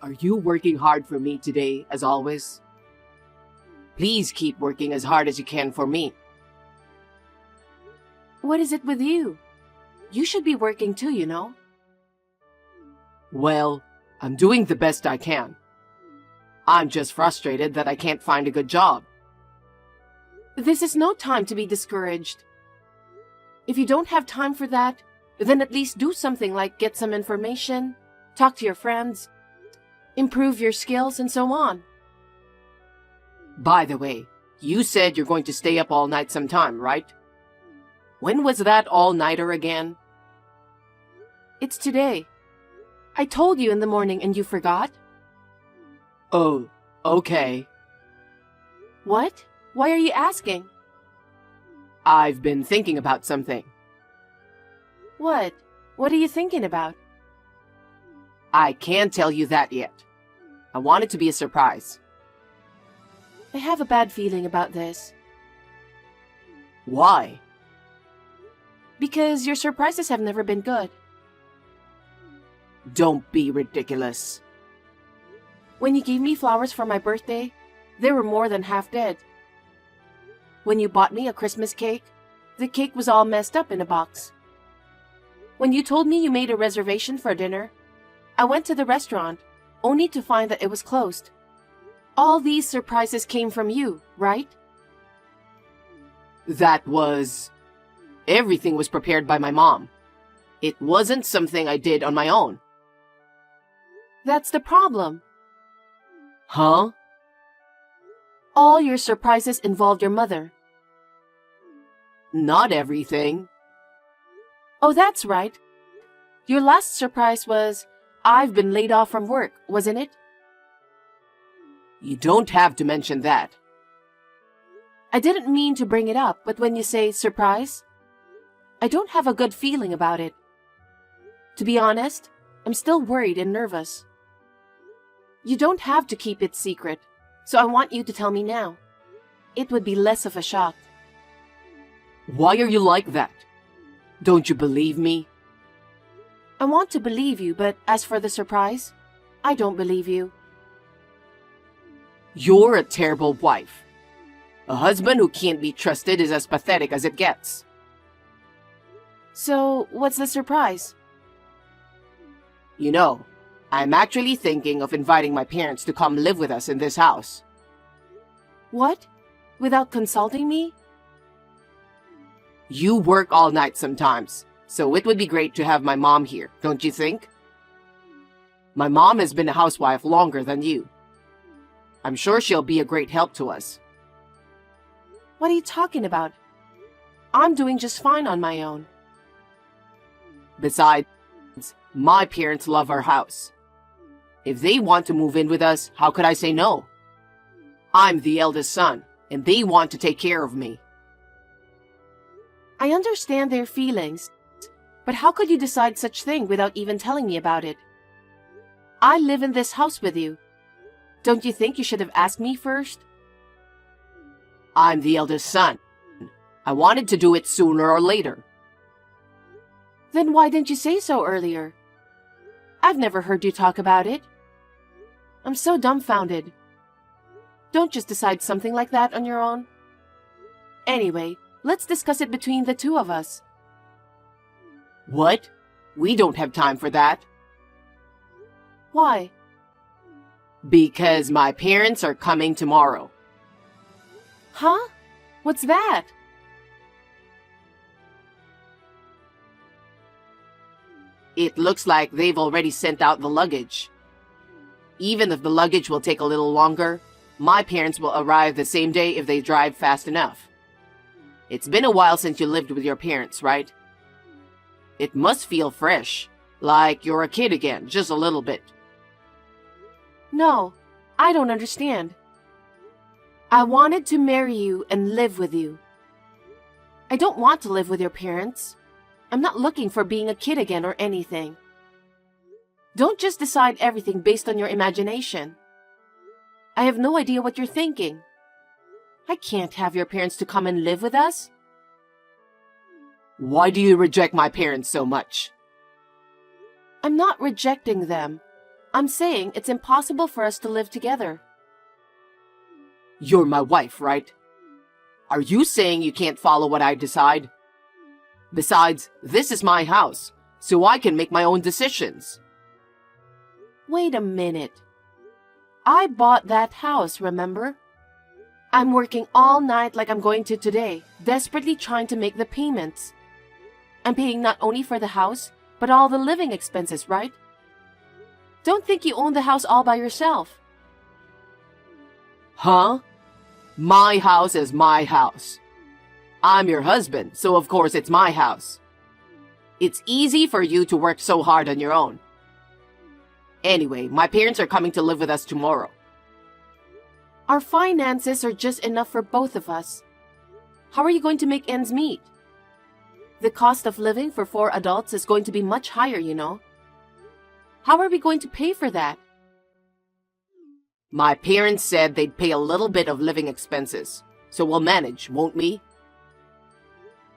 Are you working hard for me today, as always? Please keep working as hard as you can for me. What is it with you? You should be working too, you know. Well, I'm doing the best I can. I'm just frustrated that I can't find a good job. This is no time to be discouraged. If you don't have time for that, then at least do something like get some information, talk to your friends, improve your skills, and so on. By the way, you said you're going to stay up all night sometime, right? When was that all-nighter again? It's today. I told you in the morning and you forgot? Oh, okay. What? Why are you asking? I've been thinking about something. What? What are you thinking about? I can't tell you that yet. I want it to be a surprise. I have a bad feeling about this. Why? Because your surprises have never been good. Don't be ridiculous. When you gave me flowers for my birthday, they were more than half dead. When you bought me a Christmas cake, the cake was all messed up in a box. When you told me you made a reservation for dinner, I went to the restaurant, only to find that it was closed. All these surprises came from you, right? Everything was prepared by my mom. It wasn't something I did on my own. That's the problem. Huh? All your surprises involved your mother. Not everything. Oh, that's right. Your last surprise was, I've been laid off from work, wasn't it? You don't have to mention that. I didn't mean to bring it up, but when you say surprise, I don't have a good feeling about it. To be honest, I'm still worried and nervous. You don't have to keep it secret, so I want you to tell me now. It would be less of a shock. Why are you like that? Don't you believe me? I want to believe you, but as for the surprise, I don't believe you. You're a terrible wife. A husband who can't be trusted is as pathetic as it gets. So, what's the surprise? You know, I'm actually thinking of inviting my parents to come live with us in this house. What? Without consulting me? You work all night sometimes, so it would be great to have my mom here, don't you think? My mom has been a housewife longer than you. I'm sure she'll be a great help to us. What are you talking about? I'm doing just fine on my own. Besides, my parents love our house. If they want to move in with us, how could I say no? I'm the eldest son, and they want to take care of me. I understand their feelings, but how could you decide such thing without even telling me about it? I live in this house with you. Don't you think you should have asked me first? I'm the eldest son. I wanted to do it sooner or later. Then why didn't you say so earlier? I've never heard you talk about it. I'm so dumbfounded. Don't just decide something like that on your own. Anyway, let's discuss it between the two of us. What? We don't have time for that. Why? Because my parents are coming tomorrow. Huh? What's that? It looks like they've already sent out the luggage. Even if the luggage will take a little longer, my parents will arrive the same day if they drive fast enough. It's been a while since you lived with your parents, right? It must feel fresh, like you're a kid again, just a little bit. No, I don't understand. I wanted to marry you and live with you. I don't want to live with your parents. I'm not looking for being a kid again or anything. Don't just decide everything based on your imagination. I have no idea what you're thinking. I can't have your parents to come and live with us. Why do you reject my parents so much? I'm not rejecting them. I'm saying it's impossible for us to live together. You're my wife, right? Are you saying you can't follow what I decide? Besides, this is my house, so I can make my own decisions. Wait a minute. I bought that house, remember? I'm working all night like I'm going to today, desperately trying to make the payments. I'm paying not only for the house, but all the living expenses, right? Don't think you own the house all by yourself. Huh? My house is my house. I'm your husband, so of course it's my house. It's easy for you to work so hard on your own. Anyway, my parents are coming to live with us tomorrow. Our finances are just enough for both of us. How are you going to make ends meet? The cost of living for 4 adults is going to be much higher, you know. How are we going to pay for that? My parents said they'd pay a little bit of living expenses, so we'll manage, won't we?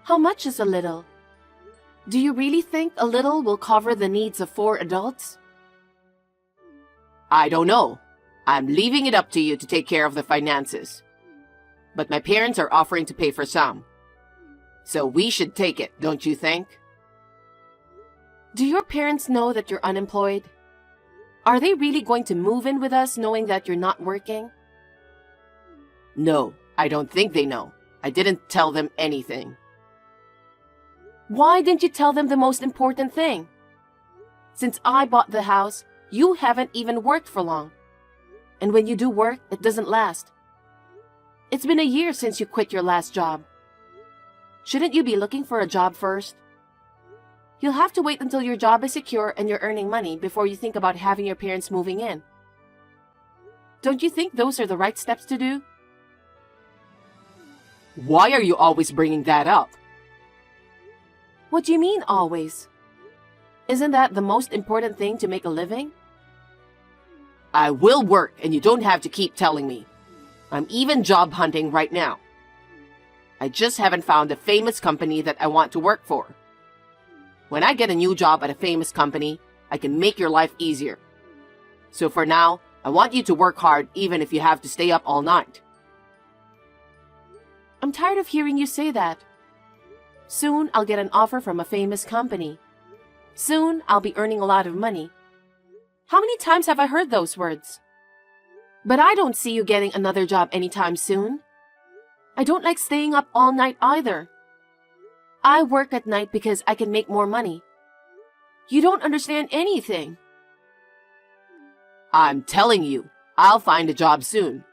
How much is a little? Do you really think a little will cover the needs of 4 adults? I don't know. I'm leaving it up to you to take care of the finances. But my parents are offering to pay for some. So we should take it, don't you think? Do your parents know that you're unemployed? Are they really going to move in with us knowing that you're not working? No, I don't think they know. I didn't tell them anything. Why didn't you tell them the most important thing? Since I bought the house, you haven't even worked for long. And when you do work, it doesn't last. It's been a year since you quit your last job. Shouldn't you be looking for a job first? You'll have to wait until your job is secure and you're earning money before you think about having your parents moving in. Don't you think those are the right steps to do? Why are you always bringing that up? What do you mean, always? Isn't that the most important thing to make a living? I will work and you don't have to keep telling me. I'm even job hunting right now. I just haven't found a famous company that I want to work for. When I get a new job at a famous company, I can make your life easier. So for now, I want you to work hard even if you have to stay up all night. I'm tired of hearing you say that. Soon I'll get an offer from a famous company. Soon I'll be earning a lot of money. How many times have I heard those words? But I don't see you getting another job anytime soon. I don't like staying up all night either. I work at night because I can make more money. You don't understand anything. I'm telling you, I'll find a job soon.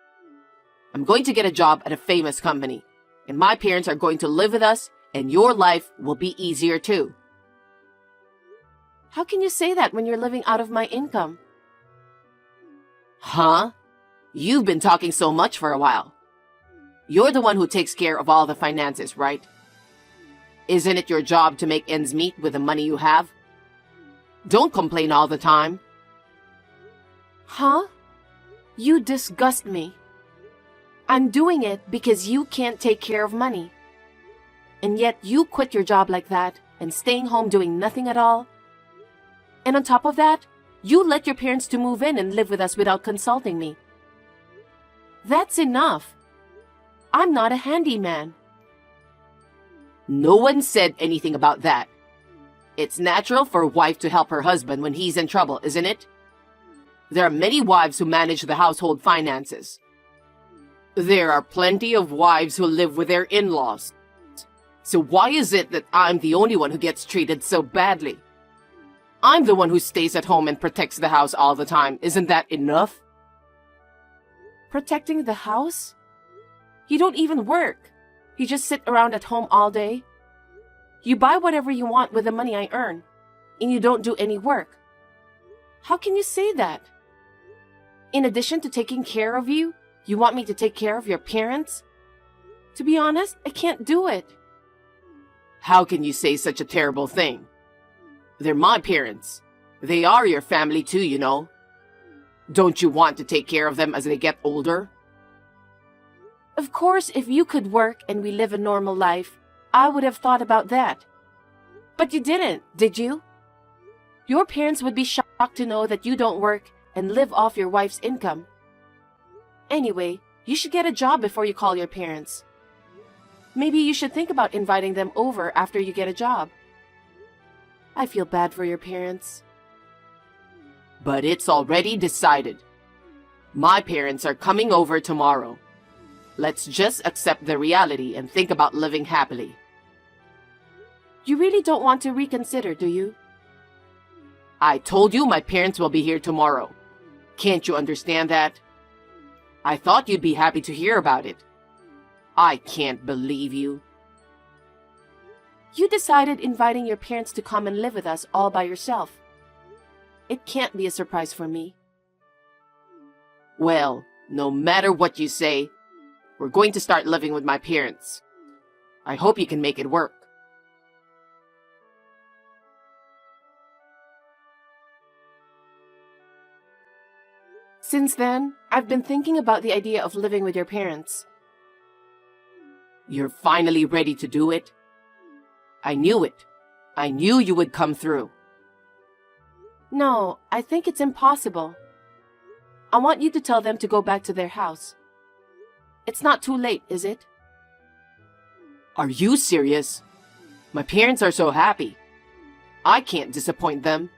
I'm going to get a job at a famous company, and my parents are going to live with us, and your life will be easier too. How can you say that when you're living out of my income? Huh? You've been talking so much for a while. You're the one who takes care of all the finances, right? Isn't it your job to make ends meet with the money you have? Don't complain all the time. Huh? You disgust me. I'm doing it because you can't take care of money. And yet you quit your job like that and staying home doing nothing at all. And on top of that, you let your parents to move in and live with us without consulting me. That's enough. I'm not a handyman. No one said anything about that. It's natural for a wife to help her husband when he's in trouble, isn't it? There are many wives who manage the household finances. There are plenty of wives who live with their in-laws. So why is it that I'm the only one who gets treated so badly? I'm the one who stays at home and protects the house all the time. Isn't that enough? Protecting the house? You don't even work. You just sit around at home all day. You buy whatever you want with the money I earn, and you don't do any work. How can you say that? In addition to taking care of you, you want me to take care of your parents? To be honest, I can't do it. How can you say such a terrible thing? They're my parents. They are your family too, you know. Don't you want to take care of them as they get older? Of course, if you could work and we live a normal life, I would have thought about that. But you didn't, did you? Your parents would be shocked to know that you don't work and live off your wife's income. Anyway, you should get a job before you call your parents. Maybe you should think about inviting them over after you get a job. I feel bad for your parents. But it's already decided. My parents are coming over tomorrow. Let's just accept the reality and think about living happily. You really don't want to reconsider, do you? I told you my parents will be here tomorrow. Can't you understand that? I thought you'd be happy to hear about it. I can't believe you. You decided inviting your parents to come and live with us all by yourself. It can't be a surprise for me. Well, no matter what you say, we're going to start living with my parents. I hope you can make it work. Since then, I've been thinking about the idea of living with your parents. You're finally ready to do it? I knew it. I knew you would come through. No, I think it's impossible. I want you to tell them to go back to their house. It's not too late, is it? Are you serious? My parents are so happy. I can't disappoint them.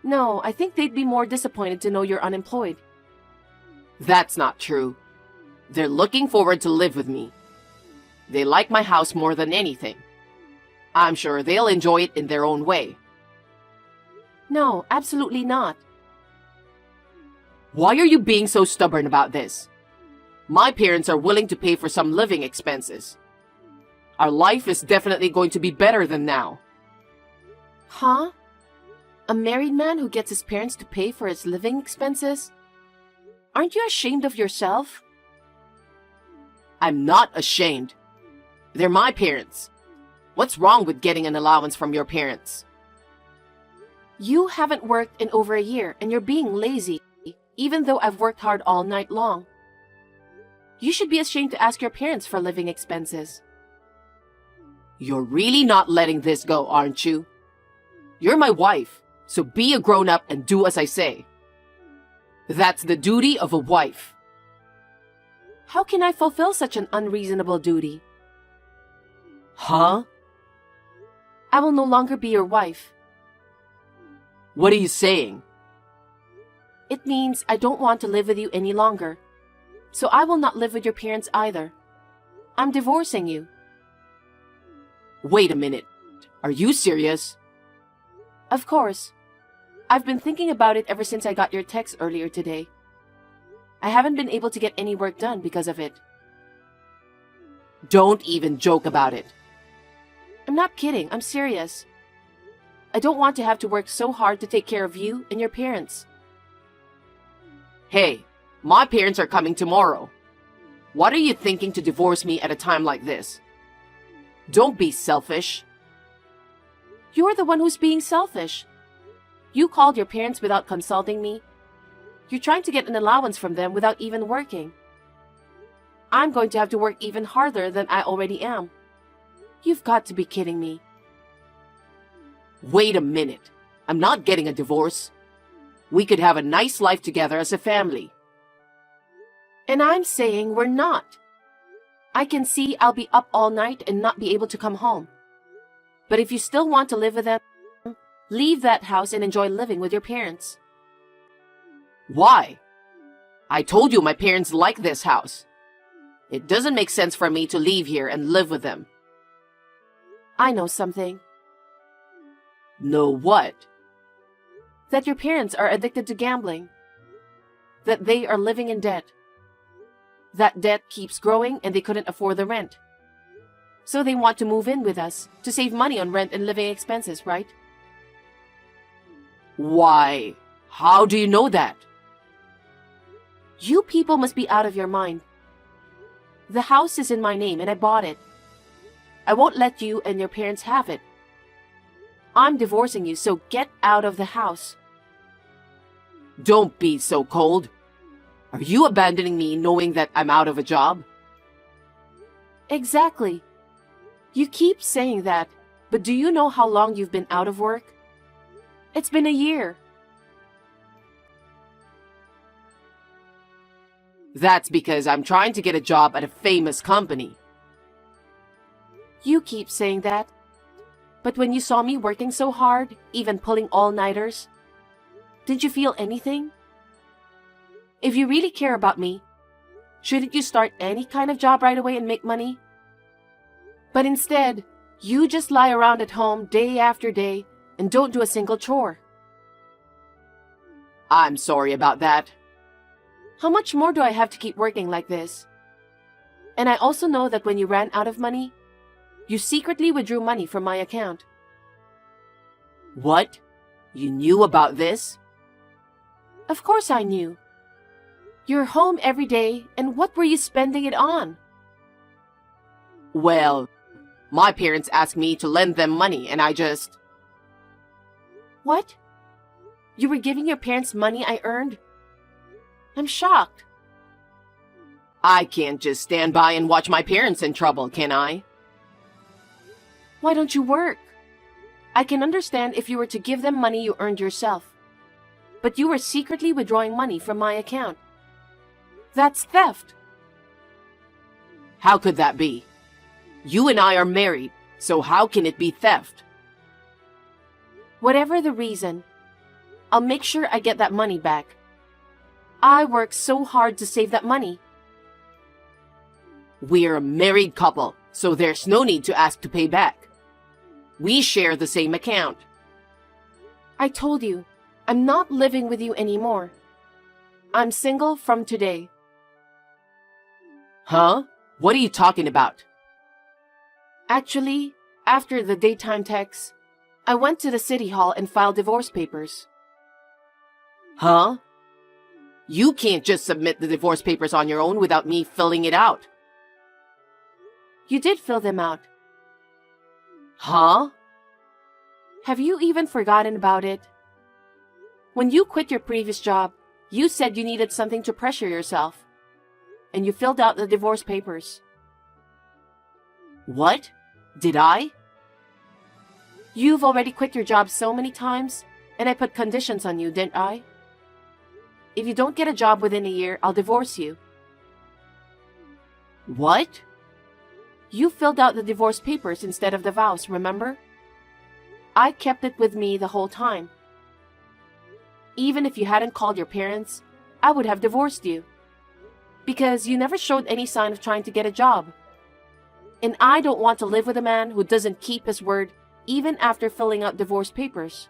No, I think they'd be more disappointed to know you're unemployed. That's not true. They're looking forward to live with me. They like my house more than anything. I'm sure they'll enjoy it in their own way. No, absolutely not. Why are you being so stubborn about this? My parents are willing to pay for some living expenses. Our life is definitely going to be better than now. Huh? A married man who gets his parents to pay for his living expenses? Aren't you ashamed of yourself? I'm not ashamed. They're my parents. What's wrong with getting an allowance from your parents? You haven't worked in over a year and you're being lazy, even though I've worked hard all night long. You should be ashamed to ask your parents for living expenses. You're really not letting this go, aren't you? You're my wife, so be a grown-up and do as I say. That's the duty of a wife. How can I fulfill such an unreasonable duty? Huh? I will no longer be your wife. What are you saying? It means I don't want to live with you any longer. So I will not live with your parents either. I'm divorcing you. Wait a minute. Are you serious? Of course. I've been thinking about it ever since I got your text earlier today. I haven't been able to get any work done because of it. Don't even joke about it. I'm not kidding, I'm serious. I don't want to have to work so hard to take care of you and your parents. Hey, my parents are coming tomorrow. What are you thinking to divorce me at a time like this? Don't be selfish. You're the one who's being selfish. You called your parents without consulting me. You're trying to get an allowance from them without even working. I'm going to have to work even harder than I already am. You've got to be kidding me. Wait a minute. I'm not getting a divorce. We could have a nice life together as a family. And I'm saying we're not. I can see I'll be up all night and not be able to come home. But if you still want to live with them, leave that house and enjoy living with your parents. Why? I told you my parents like this house. It doesn't make sense for me to leave here and live with them. I know something. Know what? That your parents are addicted to gambling. That they are living in debt. That debt keeps growing and they couldn't afford the rent. So they want to move in with us to save money on rent and living expenses, right? Why? How do you know that? You people must be out of your mind. The house is in my name and I bought it. I won't let you and your parents have it. I'm divorcing you, so get out of the house. Don't be so cold. Are you abandoning me knowing that I'm out of a job? Exactly. You keep saying that, but do you know how long you've been out of work? It's been a year. That's because I'm trying to get a job at a famous company. You keep saying that. But when you saw me working so hard, even pulling all-nighters, did you feel anything? If you really care about me, shouldn't you start any kind of job right away and make money? But instead, you just lie around at home day after day and don't do a single chore. I'm sorry about that. How much more do I have to keep working like this? And I also know that when you ran out of money, you secretly withdrew money from my account. What? You knew about this? Of course I knew. You're home every day, and what were you spending it on? Well, my parents asked me to lend them money and I just... What? You were giving your parents money I earned? I'm shocked. I can't just stand by and watch my parents in trouble, can I? Why don't you work? I can understand if you were to give them money you earned yourself. But you were secretly withdrawing money from my account. That's theft. How could that be? You and I are married, so how can it be theft? Whatever the reason, I'll make sure I get that money back. I worked so hard to save that money. We're a married couple, so there's no need to ask to pay back. We share the same account. I told you, I'm not living with you anymore. I'm single from today. Huh? What are you talking about? Actually, after the daytime text, I went to the city hall and filed divorce papers. Huh? You can't just submit the divorce papers on your own without me filling it out. You did fill them out. Huh? Have you even forgotten about it? When you quit your previous job, you said you needed something to pressure yourself. And you filled out the divorce papers. What? Did I? You've already quit your job so many times, and I put conditions on you, didn't I? If you don't get a job within a year, I'll divorce you. What? You filled out the divorce papers instead of the vows, remember? I kept it with me the whole time. Even if you hadn't called your parents, I would have divorced you. Because you never showed any sign of trying to get a job. And I don't want to live with a man who doesn't keep his word even after filling out divorce papers.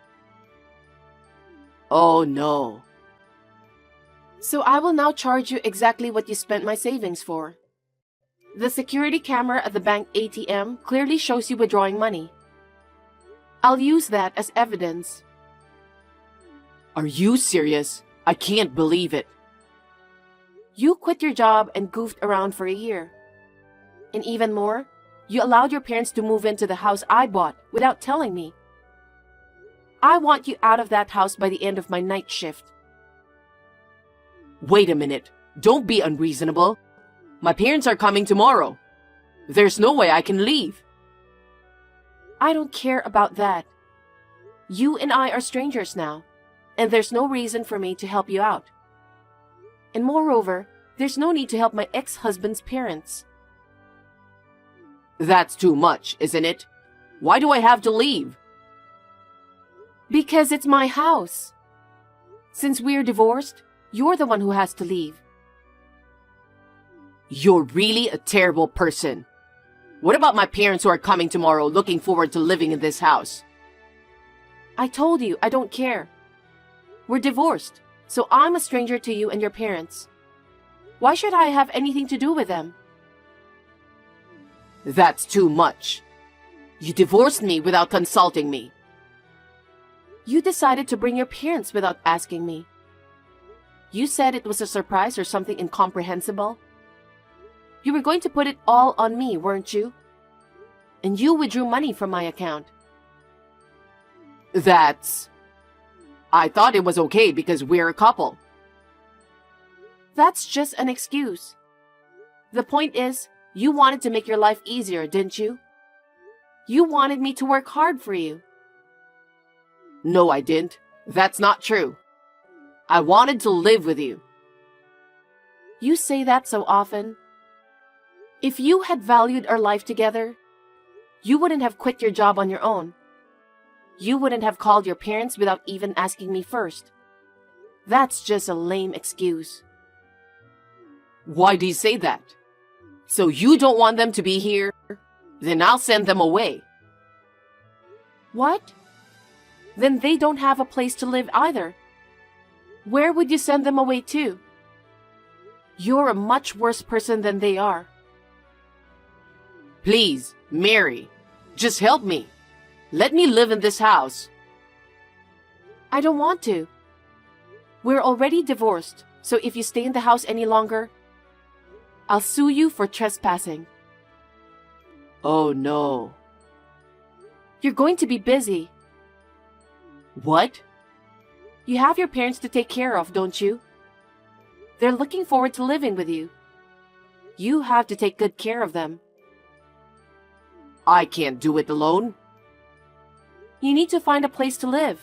Oh no. So I will now charge you exactly what you spent my savings for. The security camera at the bank ATM clearly shows you withdrawing money. I'll use that as evidence. Are you serious? I can't believe it. You quit your job and goofed around for a year. And even more, you allowed your parents to move into the house I bought without telling me. I want you out of that house by the end of my night shift. Wait a minute. Don't be unreasonable. My parents are coming tomorrow. There's no way I can leave. I don't care about that. You and I are strangers now, and there's no reason for me to help you out. And moreover, there's no need to help my ex-husband's parents. That's too much, isn't it? Why do I have to leave? Because it's my house. Since we're divorced, you're the one who has to leave. You're really a terrible person. What about my parents who are coming tomorrow looking forward to living in this house? I told you, I don't care. We're divorced, so I'm a stranger to you and your parents. Why should I have anything to do with them? That's too much. You divorced me without consulting me. You decided to bring your parents without asking me. You said it was a surprise or something incomprehensible. You were going to put it all on me, weren't you? And you withdrew money from my account. I thought it was okay because we're a couple. That's just an excuse. The point is, you wanted to make your life easier, didn't you? You wanted me to work hard for you. No, I didn't. That's not true. I wanted to live with you. You say that so often. If you had valued our life together, you wouldn't have quit your job on your own. You wouldn't have called your parents without even asking me first. That's just a lame excuse. Why do you say that? So you don't want them to be here? Then I'll send them away. What? Then they don't have a place to live either. Where would you send them away to? You're a much worse person than they are. Please, Mary, just help me. Let me live in this house. I don't want to. We're already divorced, so if you stay in the house any longer, I'll sue you for trespassing. Oh no. You're going to be busy. What? You have your parents to take care of, don't you? They're looking forward to living with you. You have to take good care of them. I can't do it alone. You need to find a place to live.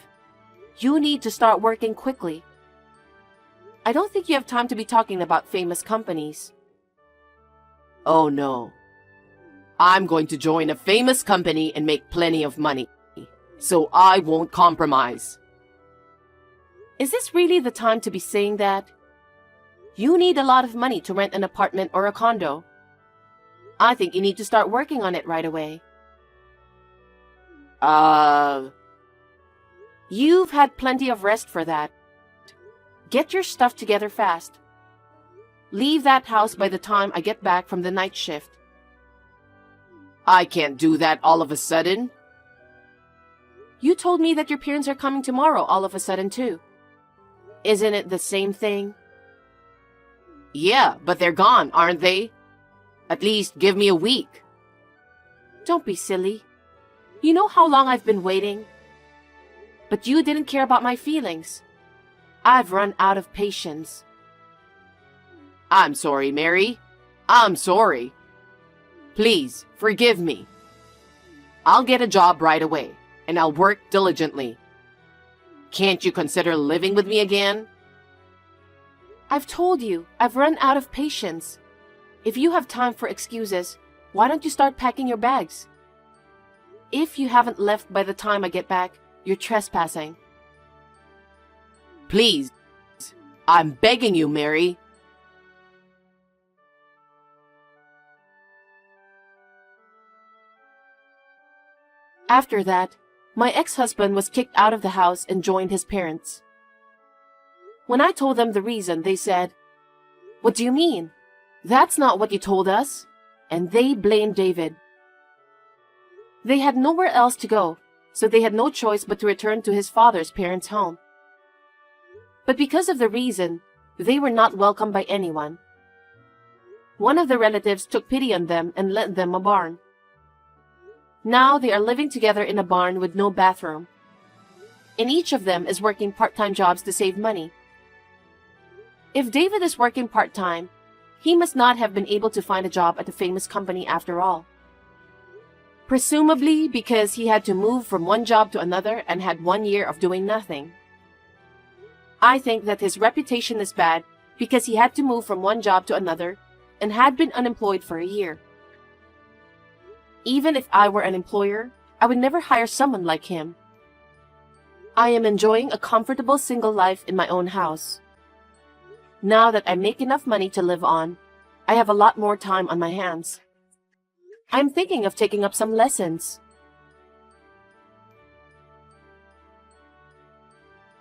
You need to start working quickly. I don't think you have time to be talking about famous companies. Oh no. I'm going to join a famous company and make plenty of money. So I won't compromise. Is this really the time to be saying that? You need a lot of money to rent an apartment or a condo. I think you need to start working on it right away. You've had plenty of rest for that. Get your stuff together fast. Leave that house by the time I get back from the night shift. I can't do that all of a sudden. You told me that your parents are coming tomorrow all of a sudden too. Isn't it the same thing? Yeah, but they're gone, aren't they? At least give me a week. Don't be silly. You know how long I've been waiting? But you didn't care about my feelings. I've run out of patience. I'm sorry, Mary. I'm sorry. Please, forgive me. I'll get a job right away, and I'll work diligently. Can't you consider living with me again? I've told you, I've run out of patience. If you have time for excuses, why don't you start packing your bags? If you haven't left by the time I get back, you're trespassing. Please, I'm begging you, Mary. After that, my ex-husband was kicked out of the house and joined his parents. When I told them the reason, they said, "What do you mean? That's not what you told us." And they blamed David. They had nowhere else to go, so they had no choice but to return to his father's parents' home. But because of the reason, they were not welcomed by anyone. One of the relatives took pity on them and lent them a barn. Now they are living together in a barn with no bathroom. And each of them is working part-time jobs to save money. If David is working part-time, he must not have been able to find a job at a famous company after all. Presumably because he had to move from one job to another and had 1 year of doing nothing. I think that his reputation is bad because he had to move from one job to another and had been unemployed for a year. Even if I were an employer, I would never hire someone like him. I am enjoying a comfortable single life in my own house. Now that I make enough money to live on, I have a lot more time on my hands. I'm thinking of taking up some lessons.